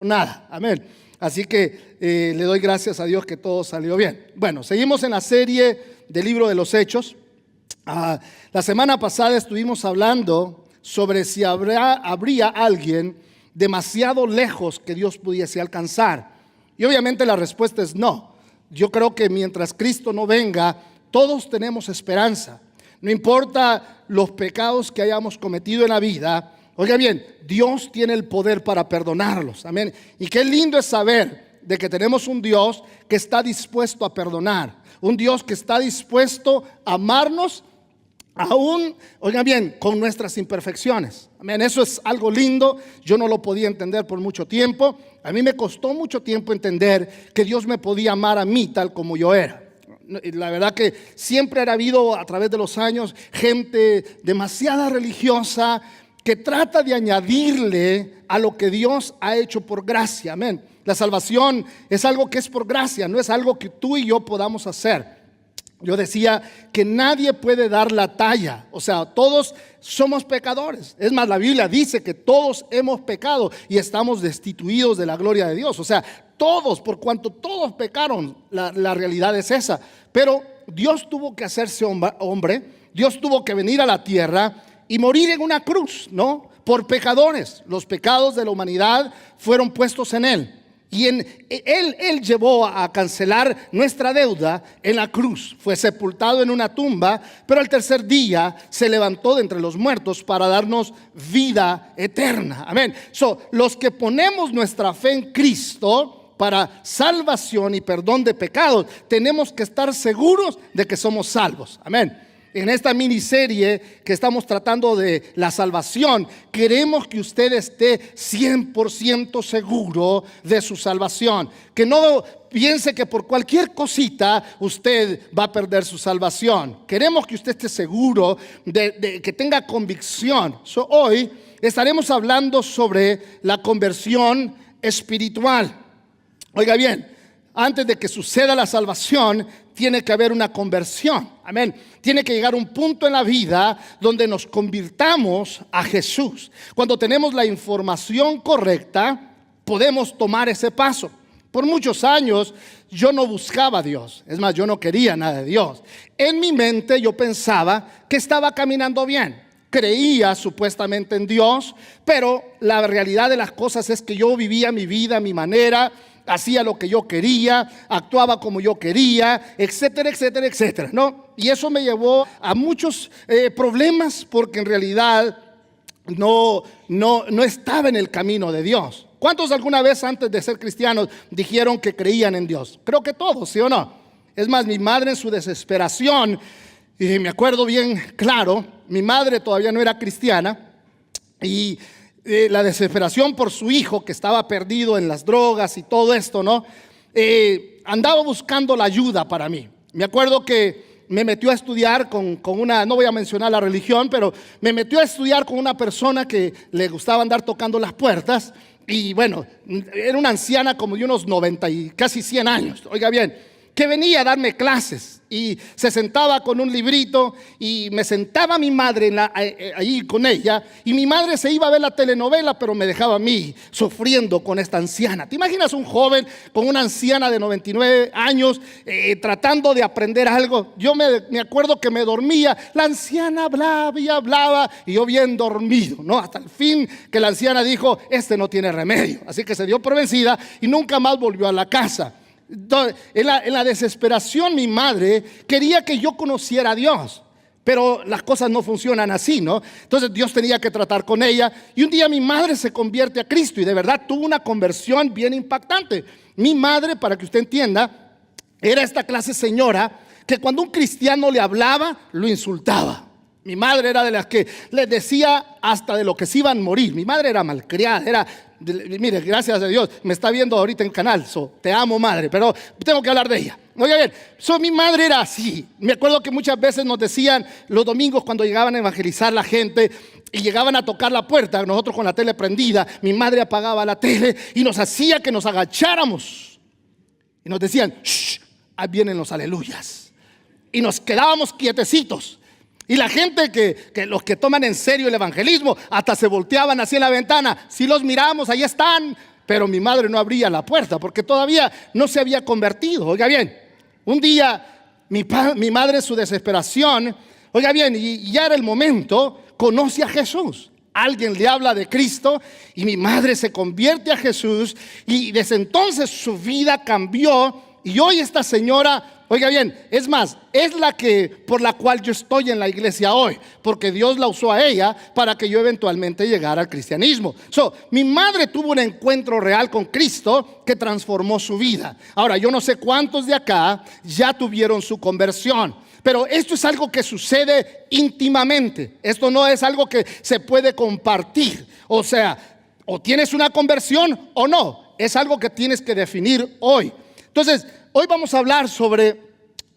nada, amén. Así que le doy gracias a Dios que todo salió bien. Bueno, seguimos en la serie del libro de los Hechos. La semana pasada estuvimos hablando sobre si habría alguien demasiado lejos que Dios pudiese alcanzar. Y obviamente la respuesta es no. Yo creo que mientras Cristo no venga, todos tenemos esperanza. No importa los pecados que hayamos cometido en la vida. Oiga bien, Dios tiene el poder para perdonarlos. Amén. Y qué lindo es saber de que tenemos un Dios que está dispuesto a perdonar. Un Dios que está dispuesto a amarnos aún, oigan bien, con nuestras imperfecciones. Amén. Eso es algo lindo. Yo no lo podía entender por mucho tiempo. A mí me costó mucho tiempo entender que Dios me podía amar a mí tal como yo era. La verdad que siempre ha habido a través de los años gente demasiada religiosa que trata de añadirle a lo que Dios ha hecho por gracia. Amén. La salvación es algo que es por gracia, no es algo que tú y yo podamos hacer. Yo decía que nadie puede dar la talla. O sea, todos somos pecadores. Es más, la Biblia dice que todos hemos pecado y estamos destituidos de la gloria de Dios. O sea, todos, por cuanto todos pecaron, la realidad es esa. Pero Dios tuvo que hacerse hombre, Dios tuvo que venir a la tierra y morir en una cruz, ¿no? Por pecadores. Los pecados de la humanidad fueron puestos en Él. Y él llevó a cancelar nuestra deuda en la cruz. Fue sepultado en una tumba, pero al tercer día se levantó de entre los muertos para darnos vida eterna. Amén. Los que ponemos nuestra fe en Cristo para salvación y perdón de pecados, tenemos que estar seguros de que somos salvos. Amén. En esta miniserie que estamos tratando de la salvación, queremos que usted esté 100% seguro de su salvación. Que no piense que por cualquier cosita usted va a perder su salvación. Queremos que usted esté seguro de que tenga convicción. Hoy estaremos hablando sobre la conversión espiritual. Oiga bien, antes de que suceda la salvación, tiene que haber una conversión. Amén. Tiene que llegar un punto en la vida donde nos convirtamos a Jesús. Cuando tenemos la información correcta, podemos tomar ese paso. Por muchos años yo no buscaba a Dios. Es más, yo no quería nada de Dios. En mi mente yo pensaba que estaba caminando bien. Creía supuestamente en Dios, pero la realidad de las cosas es que yo vivía mi vida a mi manera, hacía lo que yo quería, actuaba como yo quería, etcétera, etcétera, etcétera, ¿no? Y eso me llevó a muchos problemas porque en realidad no estaba en el camino de Dios. ¿Cuántos alguna vez antes de ser cristianos dijeron que creían en Dios? Creo que todos, ¿sí o no? Es más, mi madre en su desesperación, y me acuerdo bien claro, mi madre todavía no era cristiana y la desesperación por su hijo que estaba perdido en las drogas y todo esto, ¿no? Andaba buscando la ayuda para mí. Me acuerdo que me metió a estudiar con una, no voy a mencionar la religión, pero me metió a estudiar con una persona que le gustaba andar tocando las puertas. Y bueno, era una anciana como de unos 90 y casi 100 años, oiga bien, que venía a darme clases y se sentaba con un librito y me sentaba mi madre ahí con ella y mi madre se iba a ver la telenovela, pero me dejaba a mí sufriendo con esta anciana. ¿Te imaginas un joven con una anciana de 99 años tratando de aprender algo? Yo me acuerdo que me dormía, la anciana hablaba y hablaba y yo bien dormido, ¿no? Hasta el fin que la anciana dijo, este no tiene remedio, así que se dio por vencida y nunca más volvió a la casa. En la desesperación mi madre quería que yo conociera a Dios, pero las cosas no funcionan así, ¿no? Entonces Dios tenía que tratar con ella y un día mi madre se convierte a Cristo y de verdad tuvo una conversión bien impactante. Mi madre, para que usted entienda, era esta clase señora que cuando un cristiano le hablaba, lo insultaba. Mi madre era de las que les decía hasta de lo que se iban a morir. Mi madre era malcriada, mire, gracias a Dios, me está viendo ahorita en canal, te amo madre, pero tengo que hablar de ella. Oiga bien, mi madre era así. Me acuerdo que muchas veces nos decían los domingos cuando llegaban a evangelizar la gente y llegaban a tocar la puerta, nosotros con la tele prendida, mi madre apagaba la tele y nos hacía que nos agacháramos. Y nos decían, shh, ahí vienen los aleluyas. Y nos quedábamos quietecitos. Y la gente que los que toman en serio el evangelismo hasta se volteaban así en la ventana. Si los miramos, ahí están. pero mi madre no abría la puerta porque todavía no se había convertido. Oiga bien, un día mi madre en su desesperación, oiga bien, y ya era el momento, conoce a Jesús. Alguien le habla de Cristo y mi madre se convierte a Jesús y desde entonces su vida cambió. Y hoy esta señora, oiga bien, es más, es la que por la cual yo estoy en la iglesia hoy, porque Dios la usó a ella para que yo eventualmente llegara al cristianismo. Mi madre tuvo un encuentro real con Cristo que transformó su vida. Ahora, yo no sé cuántos de acá ya tuvieron su conversión, pero esto es algo que sucede íntimamente. Esto no es algo que se puede compartir. O sea, o tienes una conversión o no. Es algo que tienes que definir hoy. Entonces, hoy vamos a hablar sobre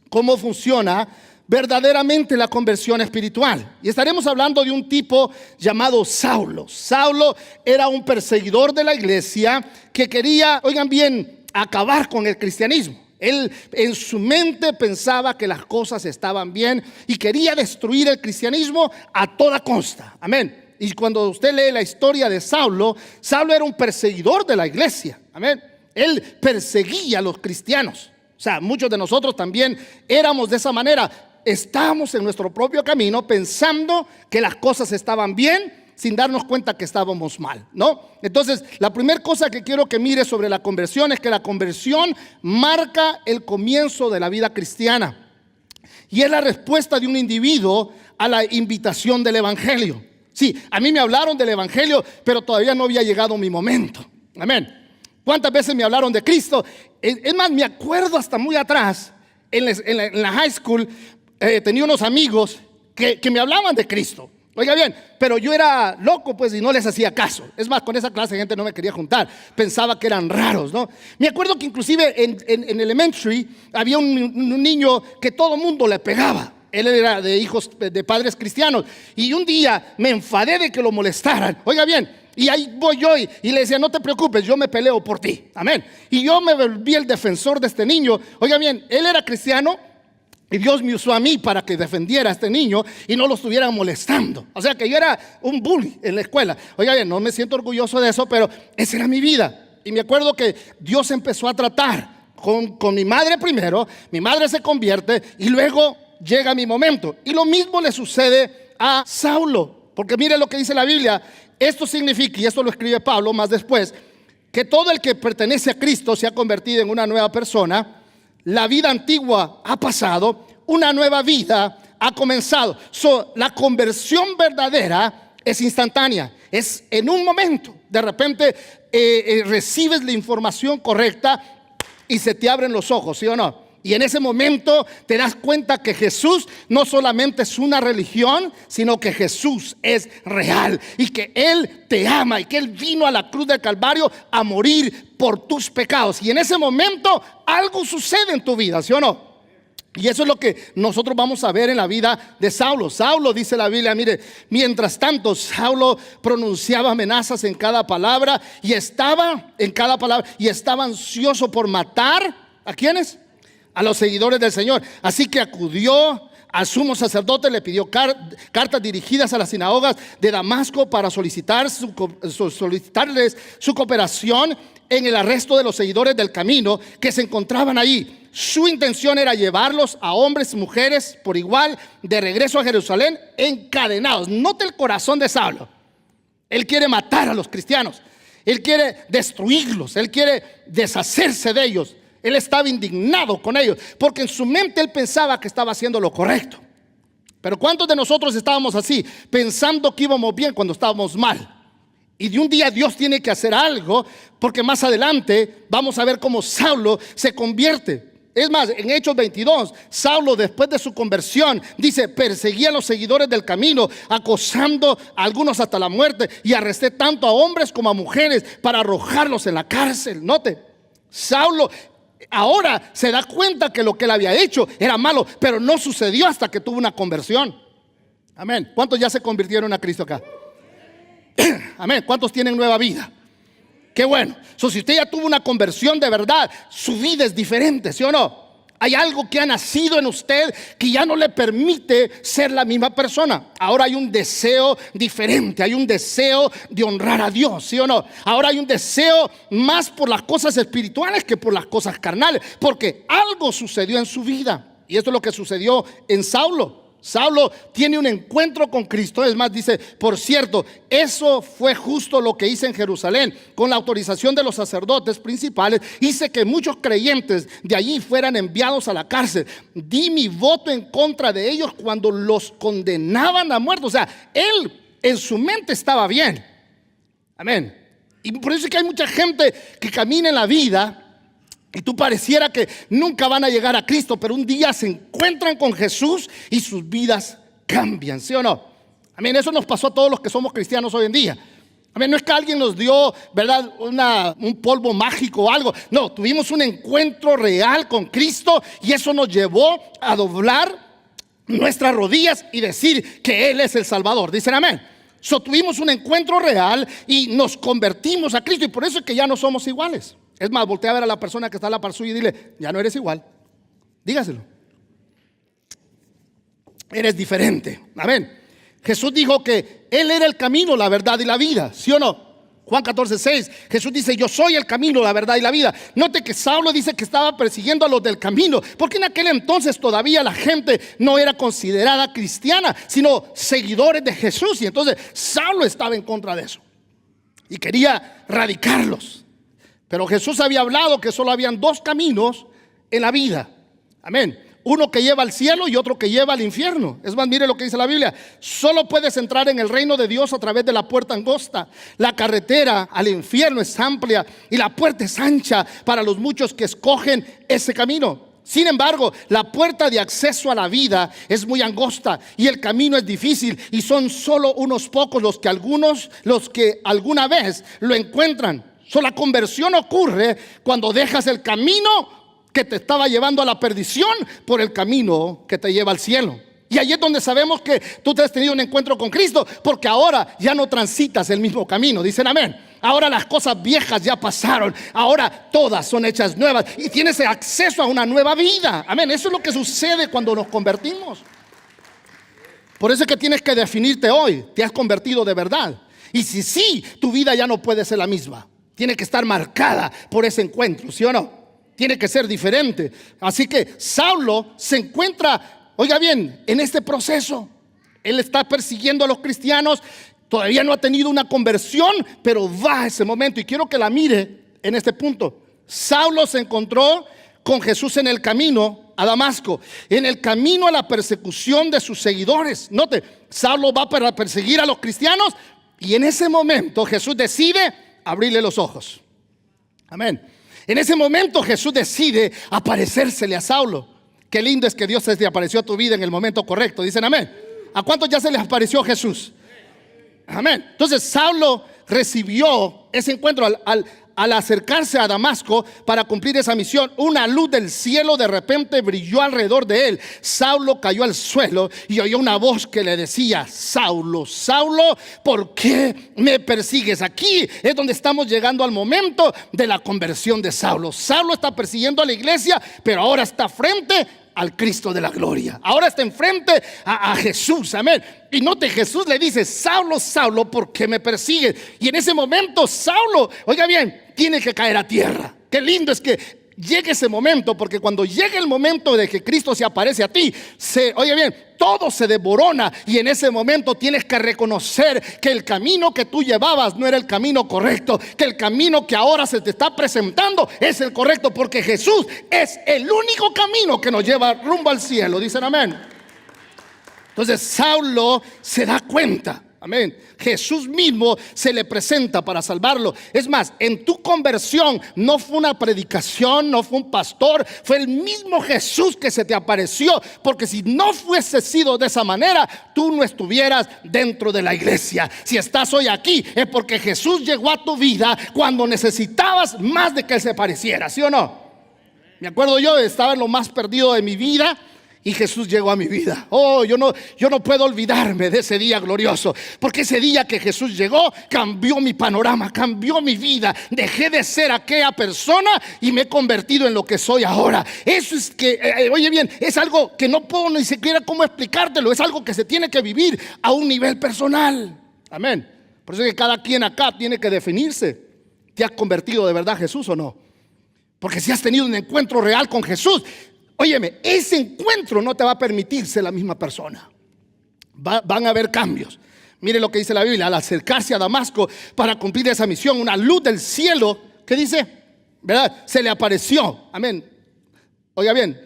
cómo funciona verdaderamente la conversión espiritual. Y estaremos hablando de un tipo llamado Saulo. Saulo era un perseguidor de la iglesia que quería, oigan bien, acabar con el cristianismo. Él en su mente pensaba que las cosas estaban bien y quería destruir el cristianismo a toda costa. Amén. Y cuando usted lee la historia de Saulo, Saulo era un perseguidor de la iglesia. Amén. Él perseguía a los cristianos. O sea, muchos de nosotros también éramos de esa manera. Estábamos en nuestro propio camino pensando que las cosas estaban bien, sin darnos cuenta que estábamos mal, ¿no? Entonces, la primera cosa que quiero que mire sobre la conversión es que la conversión marca el comienzo de la vida cristiana. Y es la respuesta de un individuo a la invitación del evangelio. Sí, a mí me hablaron del evangelio, pero todavía no había llegado mi momento. Amén. ¿Cuántas veces me hablaron de Cristo? Es más, me acuerdo hasta muy atrás, en la high school, tenía unos amigos que me hablaban de Cristo. Oiga bien, pero yo era loco pues y no les hacía caso. Es más, con esa clase de gente no me quería juntar. Pensaba que eran raros, ¿no? Me acuerdo que inclusive en elementary había un niño que todo mundo le pegaba. Él era de hijos de padres cristianos. Y un día me enfadé de que lo molestaran. Oiga bien. Y ahí voy yo y le decía, no te preocupes, yo me peleo por ti. Amén. Y yo me volví el defensor de este niño. Oiga bien, él era cristiano y Dios me usó a mí para que defendiera a este niño y no lo estuvieran molestando. O sea que yo era un bully en la escuela. Oiga bien, no me siento orgulloso de eso, pero esa era mi vida. Y me acuerdo que Dios empezó a tratar con mi madre primero. Mi madre se convierte y luego llega mi momento. Y lo mismo le sucede a Saulo. Porque mire lo que dice la Biblia. Esto significa, y esto lo escribe Pablo más después, que todo el que pertenece a Cristo se ha convertido en una nueva persona. La vida antigua ha pasado, una nueva vida ha comenzado. La conversión verdadera es instantánea, es en un momento. De repente recibes la información correcta y se te abren los ojos, ¿sí o no? Y en ese momento te das cuenta que Jesús no solamente es una religión, sino que Jesús es real y que Él te ama y que Él vino a la cruz del Calvario a morir por tus pecados. Y en ese momento algo sucede en tu vida, ¿sí o no? Y eso es lo que nosotros vamos a ver en la vida de Saulo. Saulo, dice la Biblia, mire, mientras tanto Saulo pronunciaba amenazas en cada palabra y estaba ansioso por matar. ¿A quiénes? A los seguidores del Señor. Así que acudió al sumo sacerdote, le pidió cartas dirigidas a las sinagogas de Damasco para solicitarles su cooperación en el arresto de los seguidores del camino que se encontraban ahí. Su intención era llevarlos a hombres y mujeres por igual de regreso a Jerusalén encadenados. Note el corazón de Saulo. Él quiere matar a los cristianos. Él quiere destruirlos. Él quiere deshacerse de ellos. Él estaba indignado con ellos, porque en su mente él pensaba que estaba haciendo lo correcto. Pero ¿cuántos de nosotros estábamos así, pensando que íbamos bien cuando estábamos mal? Y de un día Dios tiene que hacer algo, porque más adelante vamos a ver cómo Saulo se convierte. Es más, en Hechos 22, Saulo, después de su conversión, dice, perseguía a los seguidores del camino, acosando a algunos hasta la muerte, y arresté tanto a hombres como a mujeres para arrojarlos en la cárcel. Note, Saulo ahora se da cuenta que lo que él había hecho era malo, pero no sucedió hasta que tuvo una conversión. Amén. ¿Cuántos ya se convirtieron a Cristo acá? Amén. ¿Cuántos tienen nueva vida? Qué bueno. Si usted ya tuvo una conversión de verdad, su vida es diferente, ¿sí o no? Hay algo que ha nacido en usted que ya no le permite ser la misma persona. Ahora hay un deseo diferente, hay un deseo de honrar a Dios, ¿sí o no? Ahora hay un deseo más por las cosas espirituales que por las cosas carnales, porque algo sucedió en su vida. Y esto es lo que sucedió en Saulo. Saulo tiene un encuentro con Cristo. Es más, dice, por cierto, eso fue justo lo que hice en Jerusalén. Con la autorización de los sacerdotes principales, hice que muchos creyentes de allí fueran enviados a la cárcel. Di mi voto en contra de ellos cuando los condenaban a muerte. O sea, él en su mente estaba bien. Amén. Y por eso es que hay mucha gente que camina en la vida y tú pareciera que nunca van a llegar a Cristo, pero un día se encuentran con Jesús y sus vidas cambian, ¿sí o no? Amén, eso nos pasó a todos los que somos cristianos hoy en día. Amén, no es que alguien nos dio, ¿verdad?, un polvo mágico o algo. No, tuvimos un encuentro real con Cristo y eso nos llevó a doblar nuestras rodillas y decir que Él es el Salvador. Dicen amén. Tuvimos un encuentro real y nos convertimos a Cristo, y por eso es que ya no somos iguales. Es más, voltea a ver a la persona que está a la par suya y dile, ya no eres igual. Dígaselo. Eres diferente. Amén. Jesús dijo que Él era el camino, la verdad y la vida. ¿Sí o no? Juan 14:6. Jesús dice, yo soy el camino, la verdad y la vida. Note que Saulo dice que estaba persiguiendo a los del camino, porque en aquel entonces todavía la gente no era considerada cristiana, sino seguidores de Jesús. Y entonces Saulo estaba en contra de eso y quería radicarlos. Pero Jesús había hablado que solo habían dos caminos en la vida. Amén. Uno que lleva al cielo y otro que lleva al infierno. Es más, mire lo que dice la Biblia. Solo puedes entrar en el reino de Dios a través de la puerta angosta. La carretera al infierno es amplia y la puerta es ancha para los muchos que escogen ese camino. Sin embargo, la puerta de acceso a la vida es muy angosta y el camino es difícil, y son solo unos pocos los que alguna vez lo encuentran. La conversión ocurre cuando dejas el camino que te estaba llevando a la perdición por el camino que te lleva al cielo. Y ahí es donde sabemos que tú te has tenido un encuentro con Cristo, porque ahora ya no transitas el mismo camino. Dicen amén. Ahora las cosas viejas ya pasaron, ahora todas son hechas nuevas y tienes acceso a una nueva vida. Amén. Eso es lo que sucede cuando nos convertimos. Por eso es que tienes que definirte hoy. ¿Te has convertido de verdad? Y si sí, tu vida ya no puede ser la misma. Tiene que estar marcada por ese encuentro, ¿sí o no? Tiene que ser diferente. Así que Saulo se encuentra, oiga bien, en este proceso. Él está persiguiendo a los cristianos. Todavía no ha tenido una conversión, pero va a ese momento. Y quiero que la mire en este punto. Saulo se encontró con Jesús en el camino a Damasco, en el camino a la persecución de sus seguidores. Note, Saulo va para perseguir a los cristianos y en ese momento Jesús decide abrirle los ojos. Amén. En ese momento Jesús decide aparecérsele a Saulo. Qué lindo es que Dios se te apareció a tu vida en el momento correcto. Dicen amén. ¿A cuántos ya se les apareció Jesús? Amén. Entonces Saulo recibió ese encuentro al acercarse a Damasco para cumplir esa misión. Una luz del cielo de repente brilló alrededor de él. Saulo cayó al suelo y oyó una voz que le decía, Saulo, Saulo, ¿por qué me persigues? Aquí es donde estamos llegando al momento de la conversión de Saulo. Saulo está persiguiendo a la iglesia, pero ahora está frente al Cristo de la gloria. Ahora está enfrente a Jesús, amén. Y note, Jesús le dice, Saulo, Saulo, ¿por qué me persigues? Y en ese momento Saulo, oiga bien, tiene que caer a tierra. Qué lindo es que llegue ese momento, porque cuando llegue el momento de que Cristo se aparece a ti, oye bien, todo se desborona, y en ese momento tienes que reconocer que el camino que tú llevabas no era el camino correcto, que el camino que ahora se te está presentando es el correcto, porque Jesús es el único camino que nos lleva rumbo al cielo. Dicen amén. Entonces Saulo se da cuenta. Amén. Jesús mismo se le presenta para salvarlo. Es más, en tu conversión no fue una predicación, no fue un pastor, fue el mismo Jesús que se te apareció. Porque si no fuese sido de esa manera, tú no estuvieras dentro de la iglesia. Si estás hoy aquí es porque Jesús llegó a tu vida cuando necesitabas más de que Él se pareciera, ¿sí o no? Me acuerdo, yo estaba en lo más perdido de mi vida y Jesús llegó a mi vida. Oh, yo no puedo olvidarme de ese día glorioso, porque ese día que Jesús llegó cambió mi panorama, cambió mi vida. Dejé de ser aquella persona y me he convertido en lo que soy ahora. Eso es que, oye bien, es algo que no puedo ni siquiera cómo explicártelo. Es algo que se tiene que vivir a un nivel personal. Amén. Por eso es que cada quien acá tiene que definirse. ¿Te has convertido de verdad a Jesús o no? Porque si has tenido un encuentro real con Jesús, óyeme, ese encuentro no te va a permitir ser la misma persona. Van a haber cambios. Mire lo que dice la Biblia: al acercarse a Damasco para cumplir esa misión, una luz del cielo, ¿qué dice? ¿Verdad? Se le apareció. Amén. Oiga bien,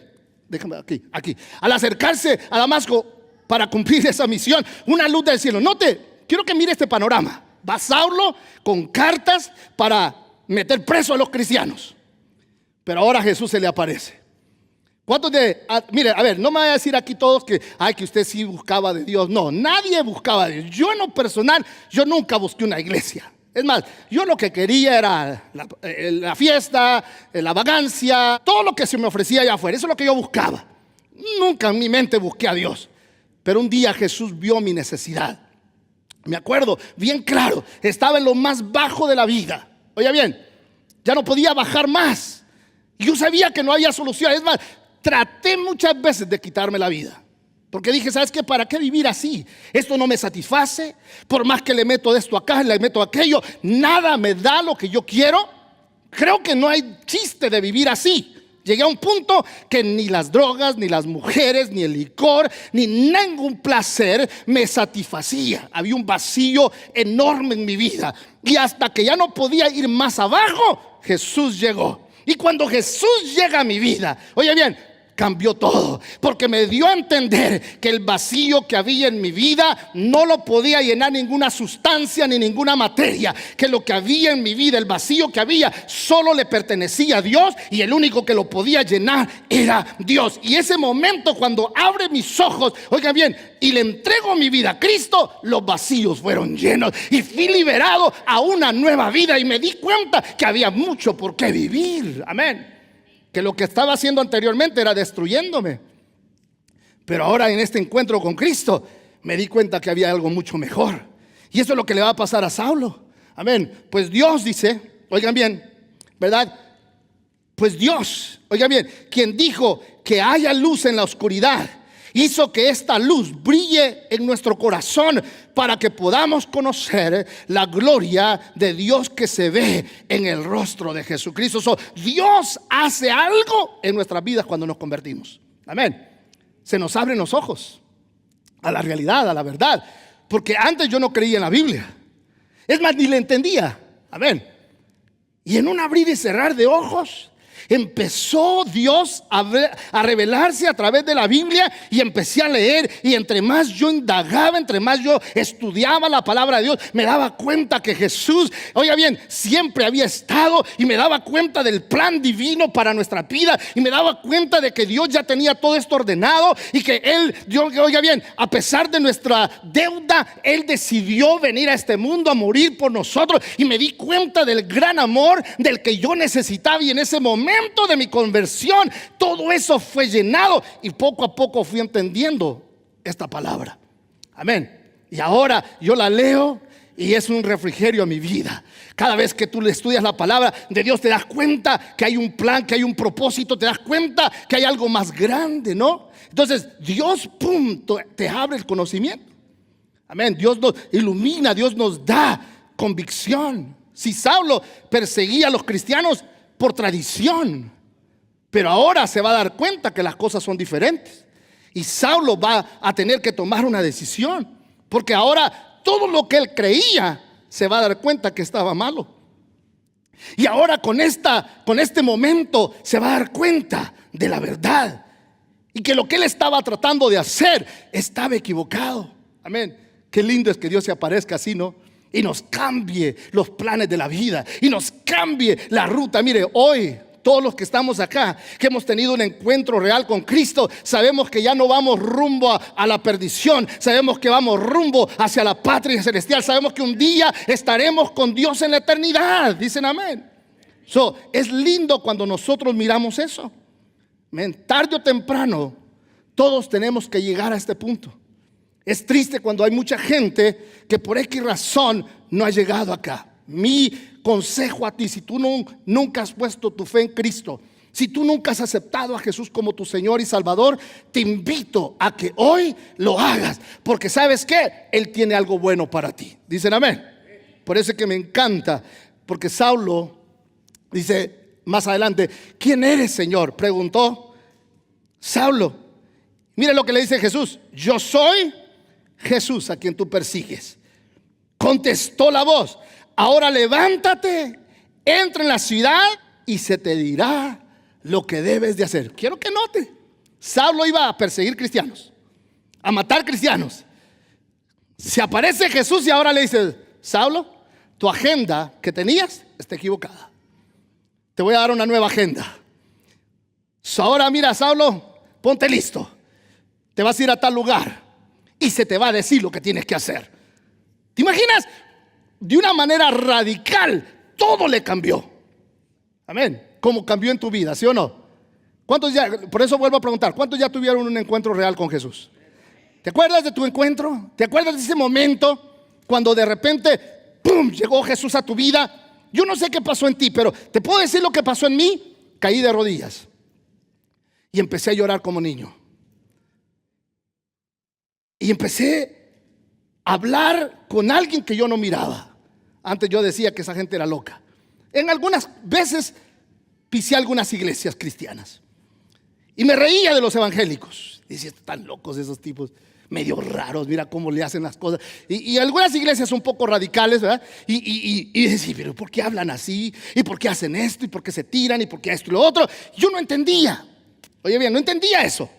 déjame aquí. Al acercarse a Damasco para cumplir esa misión, una luz del cielo. Note, quiero que mire este panorama. Va Saulo con cartas para meter preso a los cristianos. Pero ahora Jesús se le aparece. ¿Cuántos mire, a ver, no me vaya a decir aquí todos que usted sí buscaba de Dios. No, nadie buscaba de Dios. Yo en lo personal, yo nunca busqué una iglesia. Es más, yo lo que quería era la fiesta, la vagancia, todo lo que se me ofrecía allá afuera. Eso es lo que yo buscaba. Nunca en mi mente busqué a Dios. Pero un día Jesús vio mi necesidad. Me acuerdo bien claro, estaba en lo más bajo de la vida. Oiga bien, ya no podía bajar más. Yo sabía que no había solución. Es más, traté muchas veces de quitarme la vida, porque dije, ¿sabes qué? ¿Para qué vivir así? Esto no me satisface. Por más que le meto de esto acá, le meto aquello, nada me da lo que yo quiero. Creo que no hay chiste de vivir así. Llegué a un punto que ni las drogas, ni las mujeres, ni el licor, ni ningún placer me satisfacía. Había un vacío enorme en mi vida. Y hasta que ya no podía ir más abajo, Jesús llegó. Y cuando Jesús llega a mi vida, oye bien, cambió todo, porque me dio a entender que el vacío que había en mi vida no lo podía llenar ninguna sustancia ni ninguna materia, que lo que había en mi vida, el vacío que había, solo le pertenecía a Dios, y el único que lo podía llenar era Dios. Y ese momento, cuando abre mis ojos, oiga bien, y le entrego mi vida a Cristo, los vacíos fueron llenos y fui liberado a una nueva vida, y me di cuenta que había mucho por qué vivir. Amén. Que lo que estaba haciendo anteriormente era destruyéndome. Pero ahora en este encuentro con Cristo me di cuenta que había algo mucho mejor. Y eso es lo que le va a pasar a Saulo. Amén. Pues Dios dice, oigan bien, ¿verdad? Pues Dios, oigan bien, quien dijo que haya luz en la oscuridad, hizo que esta luz brille en nuestro corazón para que podamos conocer la gloria de Dios que se ve en el rostro de Jesucristo. Dios hace algo en nuestras vidas cuando nos convertimos. Amén. Se nos abren los ojos a la realidad, a la verdad. Porque antes yo no creía en la Biblia. Es más, ni la entendía. Amén. Y en un abrir y cerrar de ojos, empezó Dios a revelarse a través de la Biblia, y empecé a leer, y entre más yo indagaba, entre más yo estudiaba la palabra de Dios, me daba cuenta que Jesús, oiga bien, siempre había estado, y me daba cuenta del plan divino para nuestra vida, y me daba cuenta de que Dios ya tenía todo esto ordenado, y que Dios, oiga bien, a pesar de nuestra deuda, Él decidió venir a este mundo a morir por nosotros, y me di cuenta del gran amor del que yo necesitaba. Y en ese momento de mi conversión, todo eso fue llenado, y poco a poco fui entendiendo esta palabra. Amén. Y ahora yo la leo y es un refrigerio a mi vida. Cada vez que tú le estudias la palabra de Dios, te das cuenta que hay un plan, que hay un propósito, te das cuenta que hay algo más grande, ¿no? Entonces Dios, te abre el conocimiento. Amén. Dios nos ilumina, Dios nos da convicción. Si Saulo perseguía a los cristianos por tradición, pero ahora se va a dar cuenta que las cosas son diferentes, y Saulo va a tener que tomar una decisión, porque ahora todo lo que él creía se va a dar cuenta que estaba malo, y ahora con este momento se va a dar cuenta de la verdad, y que lo que él estaba tratando de hacer estaba equivocado. Amén. Qué lindo es que Dios se aparezca así, ¿no? Y nos cambie los planes de la vida, y nos cambie la ruta. Mire, hoy todos los que estamos acá, que hemos tenido un encuentro real con Cristo, sabemos que ya no vamos rumbo a la perdición. Sabemos que vamos rumbo hacia la patria celestial. Sabemos que un día estaremos con Dios en la eternidad. Dicen amén. Es lindo cuando nosotros miramos eso. Tarde o temprano Todos tenemos que llegar a este punto. Es triste cuando hay mucha gente que por X razón no ha llegado acá. Mi consejo a ti, si tú nunca has puesto tu fe en Cristo, si tú nunca has aceptado a Jesús como tu Señor y Salvador, te invito a que hoy lo hagas, porque ¿sabes qué? Él tiene algo bueno para ti. Dicen amén. Por eso es que me encanta, porque Saulo dice más adelante, ¿quién eres, Señor?, preguntó Saulo. Mira lo que le dice Jesús: yo soy Jesús a quien tú persigues. Contestó la voz: ahora levántate, entra en la ciudad y se te dirá lo que debes de hacer. Quiero que note, Saulo iba a perseguir cristianos, a matar cristianos. Se aparece Jesús y ahora le dice: Saulo, tu agenda que tenías está equivocada. Te voy a dar una nueva agenda. Ahora mira, Saulo, ponte listo. Te vas a ir a tal lugar y se te va a decir lo que tienes que hacer. ¿Te imaginas? De una manera radical, todo le cambió. Amén. ¿Cómo cambió en tu vida, sí o no? ¿Cuántos ya? Por eso vuelvo a preguntar, ¿cuántos ya tuvieron un encuentro real con Jesús? ¿Te acuerdas de tu encuentro? ¿Te acuerdas de ese momento cuando de repente, ¡pum!, llegó Jesús a tu vida? Yo no sé qué pasó en ti, pero te puedo decir lo que pasó en mí. Caí de rodillas y empecé a llorar como niño. Y empecé a hablar con alguien que yo no miraba. Antes yo decía que esa gente era loca. En algunas veces pisé algunas iglesias cristianas y me reía de los evangélicos. Decía, están locos esos tipos, medio raros, mira cómo le hacen las cosas. Y algunas iglesias un poco radicales, ¿verdad? Y decía, pero ¿por qué hablan así? ¿Y por qué hacen esto? ¿Y por qué se tiran? ¿Y por qué esto y lo otro? Yo no entendía. Oye bien, no entendía eso.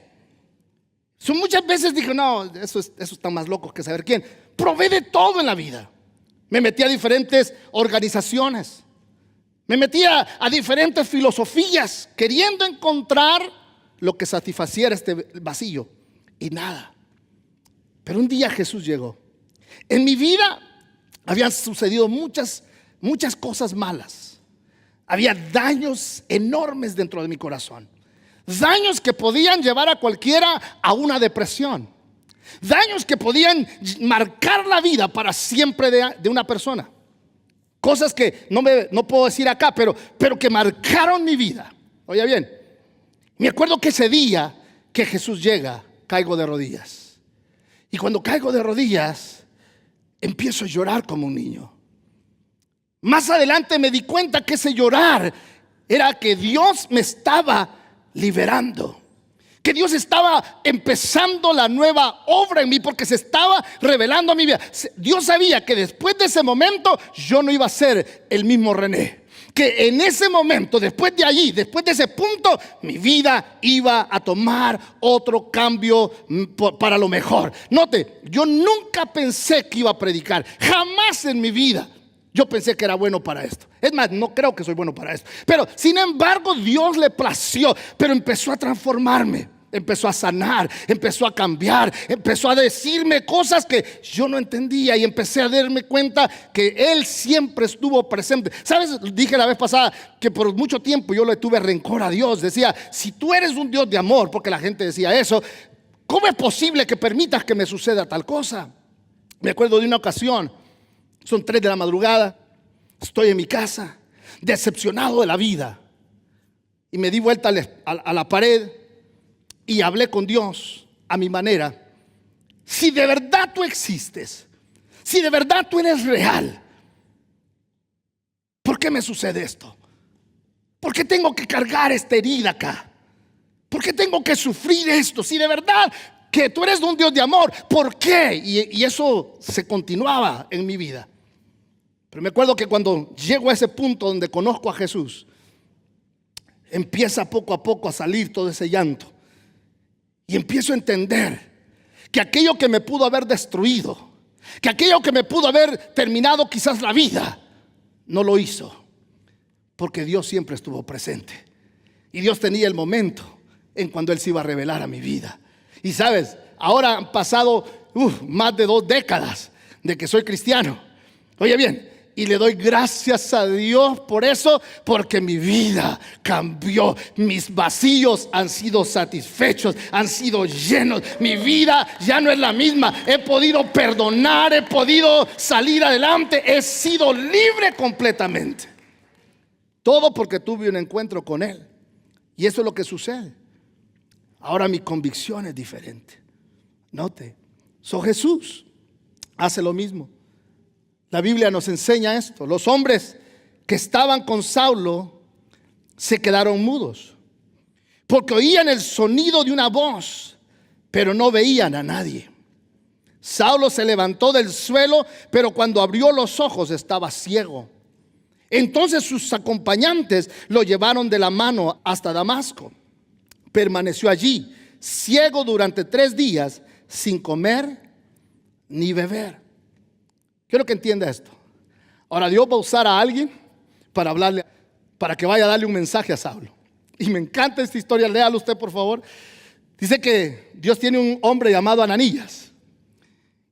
Muchas veces dije, no, eso está más loco que saber quién. Probé de todo en la vida. Me metí a diferentes organizaciones. Me metí a diferentes filosofías, queriendo encontrar lo que satisfaciera este vacío. Y nada. Pero un día Jesús llegó. En mi vida habían sucedido muchas cosas malas. Había daños enormes dentro de mi corazón. Daños que podían llevar a cualquiera a una depresión. Daños que podían marcar la vida para siempre de una persona. Cosas que no puedo decir acá, pero que marcaron mi vida. Oye bien, me acuerdo que ese día que Jesús llega, caigo de rodillas. Y cuando caigo de rodillas, empiezo a llorar como un niño. Más adelante me di cuenta que ese llorar era que Dios me estaba liberando, que Dios estaba empezando la nueva obra en mí, porque se estaba revelando a mi vida. Dios sabía que después de ese momento yo no iba a ser el mismo René, que en ese momento, después de allí, después de ese punto, mi vida iba a tomar otro cambio para lo mejor. Note, yo nunca pensé que iba a predicar, jamás en mi vida yo pensé que era bueno para esto. Es más, no creo que soy bueno para esto. Pero sin embargo, Dios le plació. Pero empezó a transformarme, empezó a sanar, empezó a cambiar, empezó a decirme cosas que yo no entendía. Y empecé a darme cuenta que Él siempre estuvo presente. ¿Sabes? Dije la vez pasada que por mucho tiempo yo le tuve rencor a Dios. Decía, si tú eres un Dios de amor, porque la gente decía eso, ¿cómo es posible que permitas que me suceda tal cosa? Me acuerdo de una ocasión. Son 3 de la madrugada, estoy en mi casa, decepcionado de la vida. Y me di vuelta a la pared y hablé con Dios a mi manera. Si de verdad tú existes, si de verdad tú eres real, ¿por qué me sucede esto? ¿Por qué tengo que cargar esta herida acá? ¿Por qué tengo que sufrir esto? Si de verdad que tú eres un Dios de amor, ¿por qué? Y eso se continuaba en mi vida. Pero me acuerdo que cuando llego a ese punto donde conozco a Jesús, empieza poco a poco a salir todo ese llanto. Y empiezo a entender que aquello que me pudo haber destruido, que aquello que me pudo haber terminado quizás la vida, no lo hizo. Porque Dios siempre estuvo presente. Y Dios tenía el momento en cuando Él se iba a revelar a mi vida. Y sabes, ahora han pasado más de 2 décadas de que soy cristiano. Oye bien, Y le doy gracias a Dios por eso, porque mi vida cambió. Mis vacíos han sido satisfechos, han sido llenos. Mi vida ya no es la misma. He podido perdonar, he podido salir adelante. He sido libre completamente. Todo porque tuve un encuentro con Él. Y eso es lo que sucede. Ahora mi convicción es diferente. Note, Jesús hace lo mismo. La Biblia nos enseña esto. Los hombres que estaban con Saulo se quedaron mudos, porque oían el sonido de una voz, pero no veían a nadie. Saulo se levantó del suelo, pero cuando abrió los ojos estaba ciego. Entonces sus acompañantes lo llevaron de la mano hasta Damasco. Permaneció allí, ciego durante 3 días, sin comer ni beber. Quiero que entienda esto. Ahora Dios va a usar a alguien para hablarle, para que vaya a darle un mensaje a Saulo. Y me encanta esta historia, léalo usted por favor. Dice que Dios tiene un hombre llamado Ananías.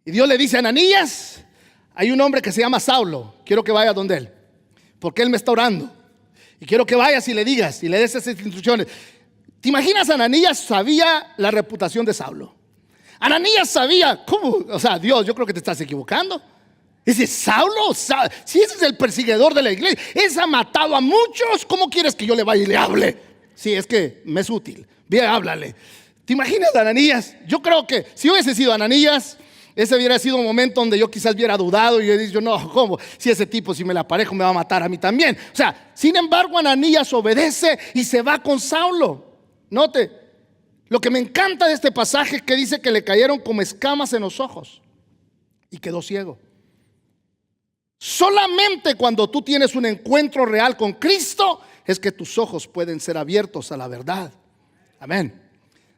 Y Dios le dice: Ananías, hay un hombre que se llama Saulo. Quiero que vaya donde él, porque él me está orando. Y quiero que vayas y le digas, y le des esas instrucciones. ¿Te imaginas? Ananías sabía la reputación de Saulo. Ananías sabía, ¿cómo? O sea, Dios, yo creo que te estás equivocando. Dice: Saulo, si ese es el perseguidor de la iglesia, ese ha matado a muchos, ¿cómo quieres que yo le vaya y le hable? Sí, es que me es útil. Bien, háblale. ¿Te imaginas a Ananías? Yo creo que si hubiese sido Ananías, ese hubiera sido un momento donde yo quizás hubiera dudado y yo dicho: no, ¿cómo? Si ese tipo, si me la parejo, me va a matar a mí también. O sea, sin embargo, Ananías obedece y se va con Saulo. Note, lo que me encanta de este pasaje es que dice que le cayeron como escamas en los ojos y quedó ciego. Solamente cuando tú tienes un encuentro real con Cristo es que tus ojos pueden ser abiertos a la verdad. Amén.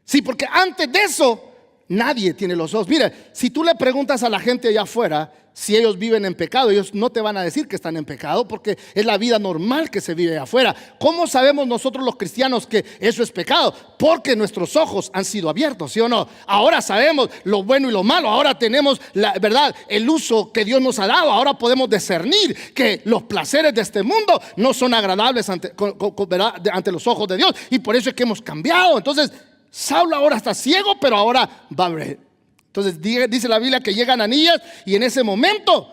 Sí, porque antes de eso nadie tiene los ojos. Mire, si tú le preguntas a la gente allá afuera si ellos viven en pecado, ellos no te van a decir que están en pecado, porque es la vida normal que se vive allá afuera. ¿Cómo sabemos nosotros los cristianos que eso es pecado? Porque nuestros ojos han sido abiertos, ¿sí o no? Ahora sabemos lo bueno y lo malo. Ahora tenemos la verdad, el uso que Dios nos ha dado. Ahora podemos discernir que los placeres de este mundo no son agradables ante los ojos de Dios, y por eso es que hemos cambiado. Entonces Saulo ahora está ciego, pero ahora va a ver. Entonces dice la Biblia que llega Ananías y en ese momento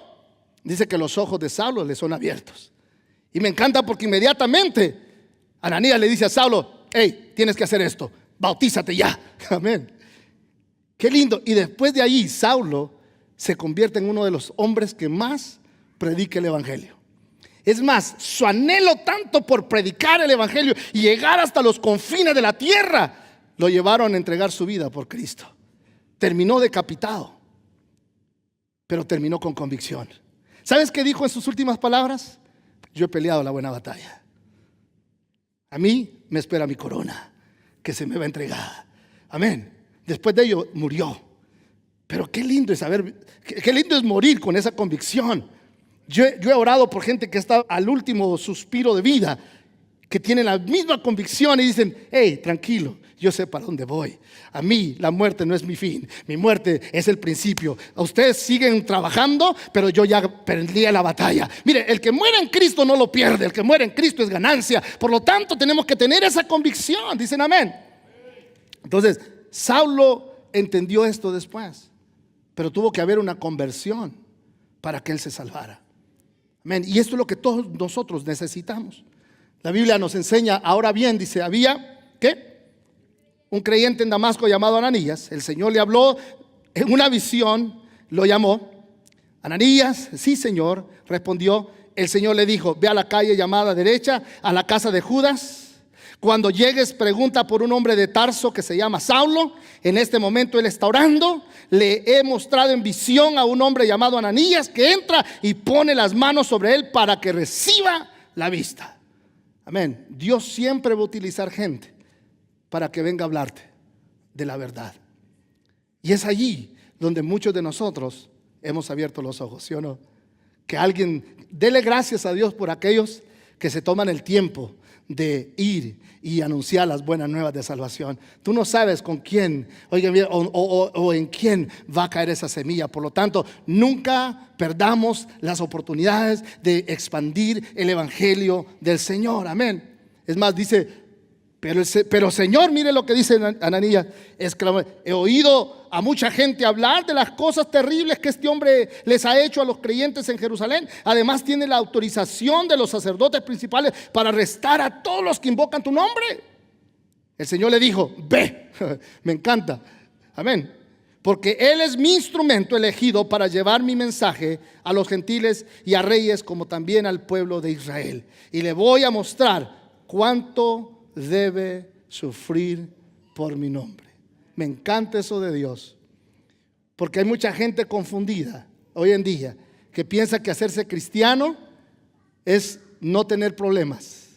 dice que los ojos de Saulo le son abiertos. Y me encanta porque inmediatamente Ananías le dice a Saulo: hey, tienes que hacer esto, bautízate ya. Amén. Qué lindo. Y después de ahí Saulo se convierte en uno de los hombres que más predica el evangelio. Es más, su anhelo tanto por predicar el evangelio y llegar hasta los confines de la tierra lo llevaron a entregar su vida por Cristo. Terminó decapitado, pero terminó con convicción. ¿Sabes qué dijo en sus últimas palabras? Yo he peleado la buena batalla. A mí me espera mi corona, que se me va entregada. Amén. Después de ello murió. Pero qué lindo es saber, qué lindo es morir con esa convicción. Yo he orado por gente que está al último suspiro de vida, que tienen la misma convicción y dicen: hey, tranquilo, yo sé para dónde voy. A mí la muerte no es mi fin, mi muerte es el principio. A ustedes siguen trabajando, pero yo ya perdí la batalla. Mire, el que muere en Cristo no lo pierde, el que muere en Cristo es ganancia. Por lo tanto, tenemos que tener esa convicción. Dicen amén. Entonces, Saulo entendió esto después, pero tuvo que haber una conversión para que él se salvara. Amén. Y esto es lo que todos nosotros necesitamos. La Biblia nos enseña, ahora bien, dice, había, ¿qué? Un creyente en Damasco llamado Ananías. El Señor le habló en una visión, lo llamó. Ananías, sí Señor, respondió. El Señor le dijo: ve a la calle llamada derecha, a la casa de Judas. Cuando llegues, pregunta por un hombre de Tarso que se llama Saulo. En este momento él está orando. Le he mostrado en visión a un hombre llamado Ananías que entra y pone las manos sobre él para que reciba la vista. Amén. Dios siempre va a utilizar gente para que venga a hablarte de la verdad. Y es allí donde muchos de nosotros hemos abierto los ojos, ¿sí o no? Que alguien, dele gracias a Dios por aquellos que se toman el tiempo de ir y anunciar las buenas nuevas de salvación. Tú no sabes con quién, oigan bien, o en quién va a caer esa semilla. Por lo tanto, nunca perdamos las oportunidades de expandir el evangelio del Señor. Amén. Es más, dice, pero Señor, mire lo que dice Ananías, exclamó: he oído a mucha gente hablar de las cosas terribles que este hombre les ha hecho a los creyentes en Jerusalén. Además tiene la autorización de los sacerdotes principales para arrestar a todos los que invocan tu nombre. El Señor le dijo: ve. Me encanta, amén, porque Él es mi instrumento elegido para llevar mi mensaje a los gentiles y a reyes, como también al pueblo de Israel. Y le voy a mostrar cuánto debe sufrir por mi nombre. Me encanta eso de Dios, porque hay mucha gente confundida hoy en día que piensa que hacerse cristiano es no tener problemas,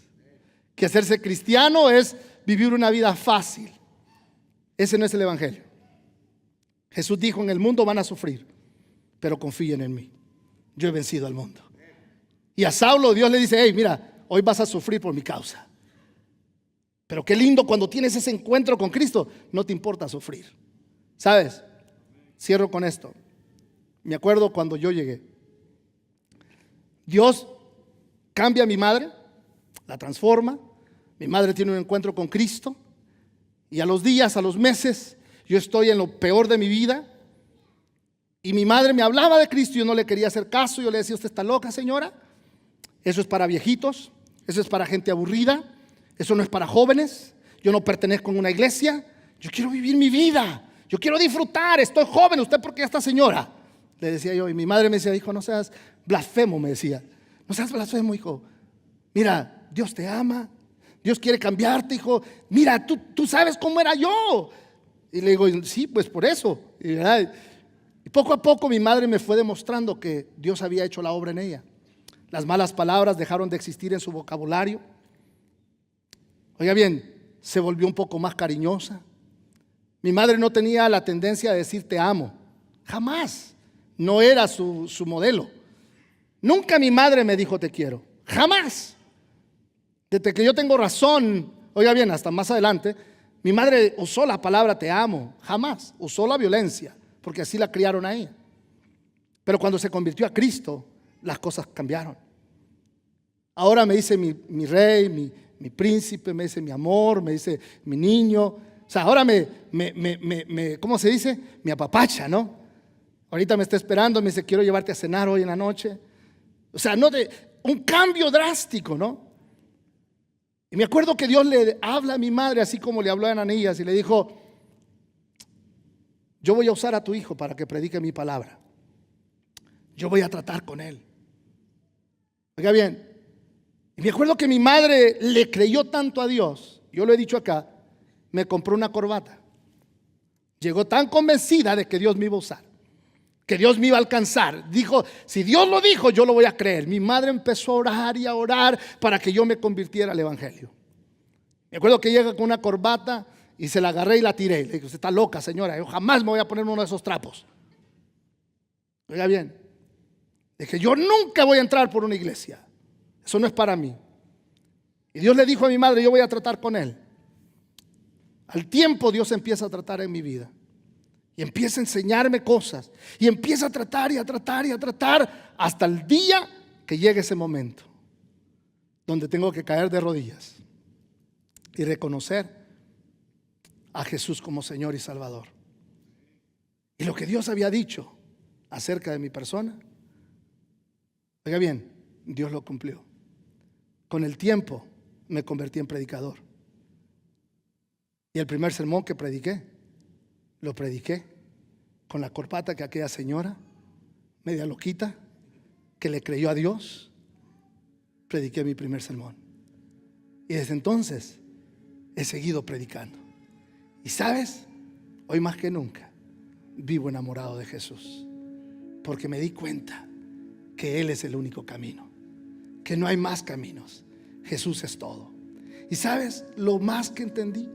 que hacerse cristiano es vivir una vida fácil. Ese no es el evangelio. Jesús dijo: en el mundo van a sufrir, pero confíen en mí, yo he vencido al mundo. Y a Saulo Dios le dice: hey, mira, hoy vas a sufrir por mi causa. Pero qué lindo cuando tienes ese encuentro con Cristo, no te importa sufrir. ¿Sabes? Cierro con esto. Me acuerdo cuando yo llegué. Dios cambia a mi madre, la transforma. Mi madre tiene un encuentro con Cristo. Y a los días, a los meses, yo estoy en lo peor de mi vida. Y mi madre me hablaba de Cristo y yo no le quería hacer caso. Yo le decía: usted está loca, señora. Eso es para viejitos. Eso es para gente aburrida. Eso no es para jóvenes. Yo no pertenezco a una iglesia. Yo quiero vivir mi vida. Yo quiero disfrutar. Estoy joven. ¿Usted por qué está, señora? Le decía yo. Y mi madre me decía: hijo, no seas blasfemo, me decía. No seas blasfemo, hijo. Mira, Dios te ama. Dios quiere cambiarte, hijo. Mira, tú sabes cómo era yo. Y le digo: sí, pues por eso. Y poco a poco mi madre me fue demostrando que Dios había hecho la obra en ella. Las malas palabras dejaron de existir en su vocabulario. Oiga bien, se volvió un poco más cariñosa. Mi madre no tenía la tendencia de decir te amo. Jamás. No era su modelo. Nunca mi madre me dijo te quiero. Jamás. Desde que yo tengo razón, oiga bien, hasta más adelante, mi madre usó la palabra te amo. Jamás. Usó la violencia, porque así la criaron a ella. Pero cuando se convirtió a Cristo, las cosas cambiaron. Ahora me dice mi rey, mi príncipe, me dice mi amor, me dice mi niño. O sea, ahora ¿cómo se dice? Me apapacha, ¿no? Ahorita me está esperando, me dice: quiero llevarte a cenar hoy en la noche. O sea, un cambio drástico, ¿no? Y me acuerdo que Dios le habla a mi madre así como le habló a Ananías y le dijo: yo voy a usar a tu hijo para que predique mi palabra. Yo voy a tratar con él. Oiga bien. Y me acuerdo que mi madre le creyó tanto a Dios, yo lo he dicho acá, me compró una corbata. Llegó tan convencida de que Dios me iba a usar, que Dios me iba a alcanzar. Dijo: si Dios lo dijo, yo lo voy a creer. Mi madre empezó a orar y a orar para que yo me convirtiera al evangelio. Me acuerdo que llega con una corbata y se la agarré y la tiré. Le dije: usted está loca, señora, yo jamás me voy a poner uno de esos trapos. Oiga bien, dije: yo nunca voy a entrar por una iglesia. Eso no es para mí. Y Dios le dijo a mi madre: yo voy a tratar con él. Al tiempo Dios empieza a tratar en mi vida. Y empieza a enseñarme cosas. Y empieza a tratar y a tratar y a tratar hasta el día que llegue ese momento donde tengo que caer de rodillas y reconocer a Jesús como Señor y Salvador. Y lo que Dios había dicho acerca de mi persona, oiga bien, Dios lo cumplió. Con el tiempo me convertí en predicador. Y el primer sermón que prediqué, lo prediqué con la corbata que aquella señora, media loquita, que le creyó a Dios, prediqué mi primer sermón. Y desde entonces he seguido predicando. Y sabes, hoy más que nunca vivo enamorado de Jesús, porque me di cuenta que Él es el único camino, que no hay más caminos. Jesús es todo. Y sabes, lo más que entendí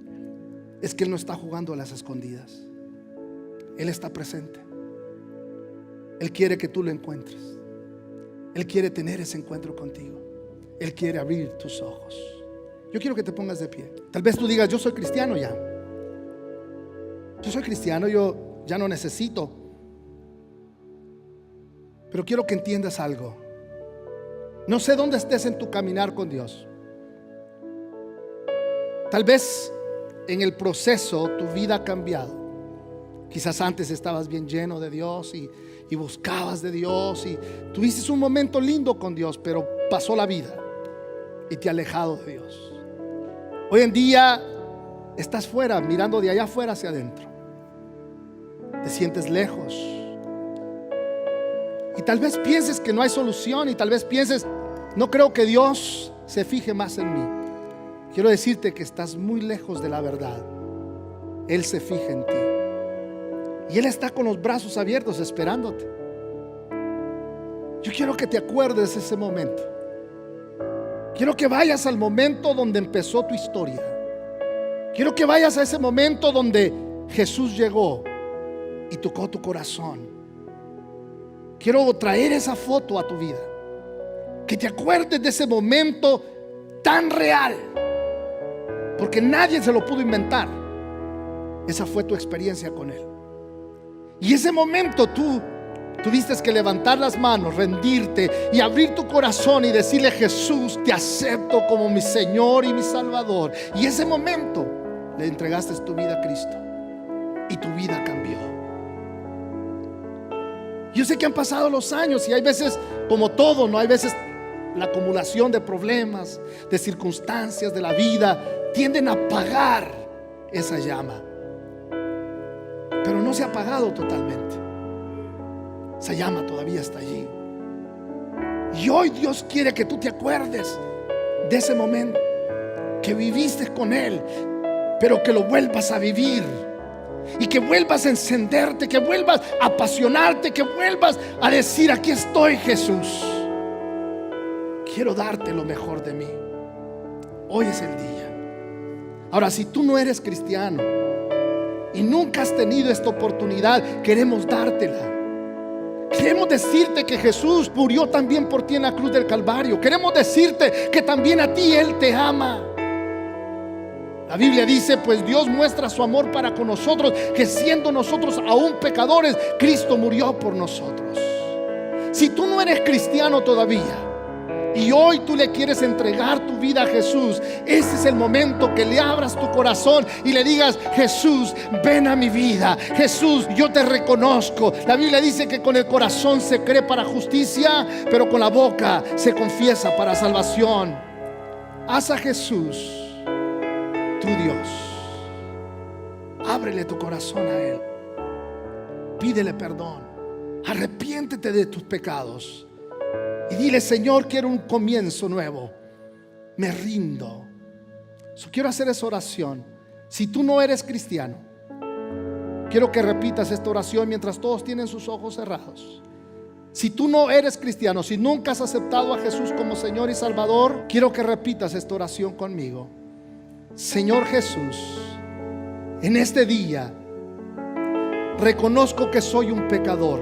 es que Él no está jugando a las escondidas. Él está presente. Él quiere que tú lo encuentres. Él quiere tener ese encuentro contigo. Él quiere abrir tus ojos. Yo quiero que te pongas de pie. Tal vez tú digas, yo soy cristiano ya. Yo soy cristiano, yo ya no necesito. Pero quiero que entiendas algo. No sé dónde estés en tu caminar con Dios. Tal vez en el proceso tu vida ha cambiado. Quizás antes estabas bien lleno de Dios y buscabas de Dios y tuviste un momento lindo con Dios, pero pasó la vida y te ha alejado de Dios. Hoy en día estás fuera, mirando de allá afuera hacia adentro. Te sientes lejos. Y tal vez pienses que no hay solución, y tal vez pienses, no creo que Dios se fije más en mí. Quiero decirte que estás muy lejos de la verdad. Él se fija en ti. Y Él está con los brazos abiertos esperándote. Yo quiero que te acuerdes de ese momento. Quiero que vayas al momento donde empezó tu historia. Quiero que vayas a ese momento donde Jesús llegó y tocó tu corazón. Quiero traer esa foto a tu vida. Que te acuerdes de ese momento tan real, porque nadie se lo pudo inventar. Esa fue tu experiencia con Él. Y ese momento tú tuviste que levantar las manos, rendirte y abrir tu corazón y decirle: Jesús, te acepto como mi Señor y mi Salvador. Y ese momento le entregaste tu vida a Cristo y tu vida cambió. Yo sé que han pasado los años y hay veces, como todo, no hay veces la acumulación de problemas, de circunstancias de la vida tienden a apagar esa llama. Pero no se ha apagado totalmente. Esa llama todavía está allí. Y hoy Dios quiere que tú te acuerdes de ese momento que viviste con Él, pero que lo vuelvas a vivir. Y que vuelvas a encenderte, que vuelvas a apasionarte, que vuelvas a decir: aquí estoy, Jesús. Quiero darte lo mejor de mí. Hoy es el día. Ahora, si tú no eres cristiano y nunca has tenido esta oportunidad, queremos dártela. Queremos decirte que Jesús murió también por ti en la cruz del Calvario. Queremos decirte que también a ti Él te ama. La Biblia dice: pues Dios muestra su amor para con nosotros, que siendo nosotros aún pecadores, Cristo murió por nosotros. Si tú no eres cristiano todavía y hoy tú le quieres entregar tu vida a Jesús, ese es el momento que le abras tu corazón y le digas: Jesús, ven a mi vida. Jesús, yo te reconozco. La Biblia dice que con el corazón se cree para justicia, pero con la boca se confiesa para salvación. Haz a Jesús tu Dios. Ábrele tu corazón a Él. Pídele perdón. Arrepiéntete de tus pecados y dile: Señor, quiero un comienzo nuevo. Me rindo. Quiero hacer esa oración. Si tú no eres cristiano, quiero que repitas esta oración mientras todos tienen sus ojos cerrados. Si tú no eres cristiano, si nunca has aceptado a Jesús como Señor y Salvador, quiero que repitas esta oración conmigo. Señor Jesús, en este día reconozco que soy un pecador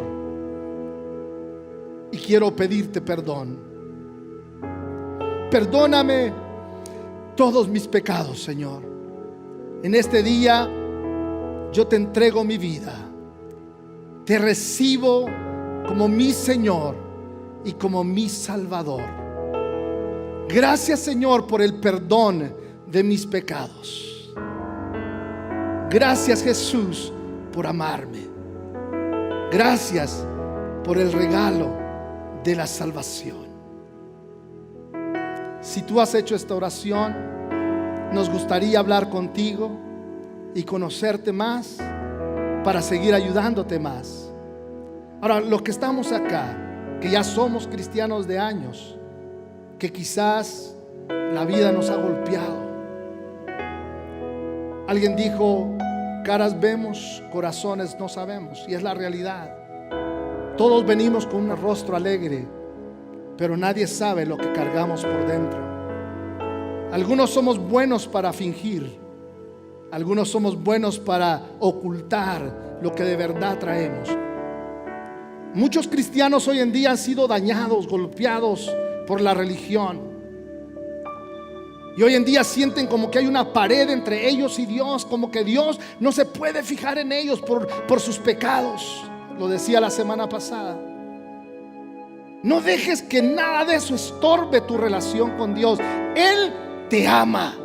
y quiero pedirte perdón. Perdóname todos mis pecados, Señor. En este día yo te entrego mi vida. Te recibo como mi Señor y como mi Salvador. Gracias, Señor, por el perdón de mis pecados. Gracias, Jesús, por amarme. Gracias por el regalo de la salvación. Si tú has hecho esta oración, nos gustaría hablar contigo y conocerte más para seguir ayudándote más. Ahora, los que estamos acá, que ya somos cristianos de años, que quizás la vida nos ha golpeado. Alguien dijo: caras vemos, corazones no sabemos. Y es la realidad. Todos venimos con un rostro alegre, pero nadie sabe lo que cargamos por dentro. Algunos somos buenos para fingir. Algunos somos buenos para ocultar lo que de verdad traemos. Muchos cristianos hoy en día han sido dañados, golpeados por la religión. Y hoy en día sienten como que hay una pared entre ellos y Dios, como que Dios no se puede fijar en ellos por sus pecados. Lo decía la semana pasada. No dejes que nada de eso estorbe tu relación con Dios. Él te ama.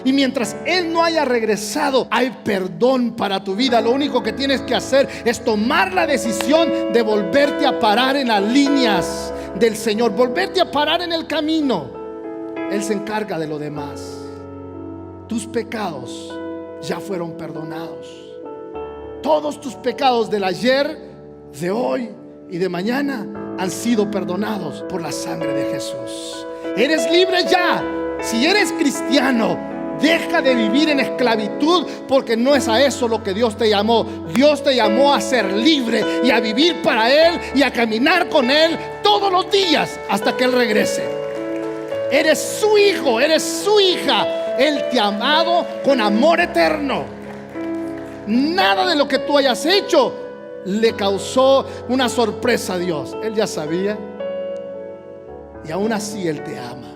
Y mientras Él no haya regresado, hay perdón para tu vida. Lo único que tienes que hacer es tomar la decisión de volverte a parar en las líneas del Señor, volverte a parar en el camino. Él se encarga de lo demás. Tus pecados ya fueron perdonados. Todos tus pecados del ayer, de hoy y de mañana han sido perdonados por la sangre de Jesús. Eres libre ya. Si eres cristiano, deja de vivir en esclavitud, porque no es a eso lo que Dios te llamó. Dios te llamó a ser libre y a vivir para Él y a caminar con Él todos los días hasta que Él regrese. Eres su hijo, eres su hija. Él te ha amado con amor eterno. Nada de lo que tú hayas hecho le causó una sorpresa a Dios. Él ya sabía, y aún así Él te ama.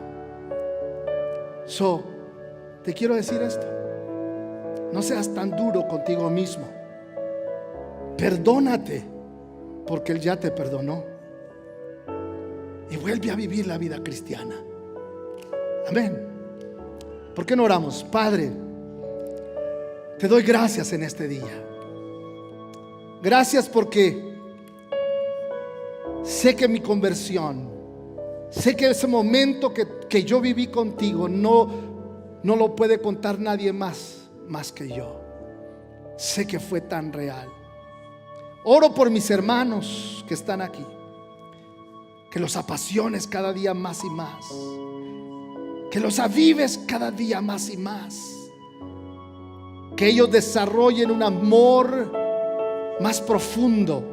Te quiero decir esto: no seas tan duro contigo mismo. Perdónate, porque Él ya te perdonó. Y vuelve a vivir la vida cristiana. Amén. ¿Por qué no oramos? Padre, te doy gracias en este día. Gracias porque sé que mi conversión, sé que ese momento que yo viví contigo no lo puede contar nadie más que yo. Sé que fue tan real. Oro por mis hermanos que están aquí, que los apasiones cada día más y más, que los avives cada día más y más, que ellos desarrollen un amor más profundo.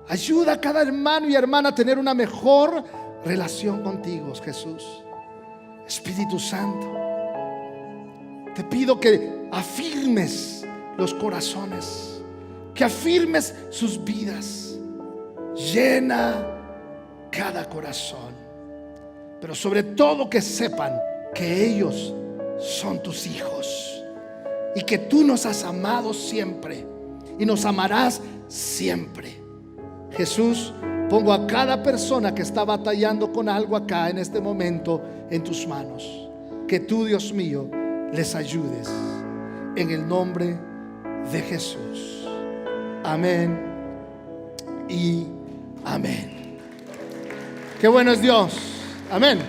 Ayuda a cada hermano y hermana a tener una mejor relación contigo, Jesús. Espíritu Santo, te pido que afirmes los corazones, que afirmes sus vidas. Llena cada corazón, pero sobre todo que sepan que ellos son tus hijos y que tú nos has amado siempre y nos amarás siempre. Jesús, pongo a cada persona que está batallando con algo acá en este momento en tus manos. Que tú, Dios mío, les ayudes en el nombre de Jesús. Amén y amén. Qué bueno es Dios. Amén.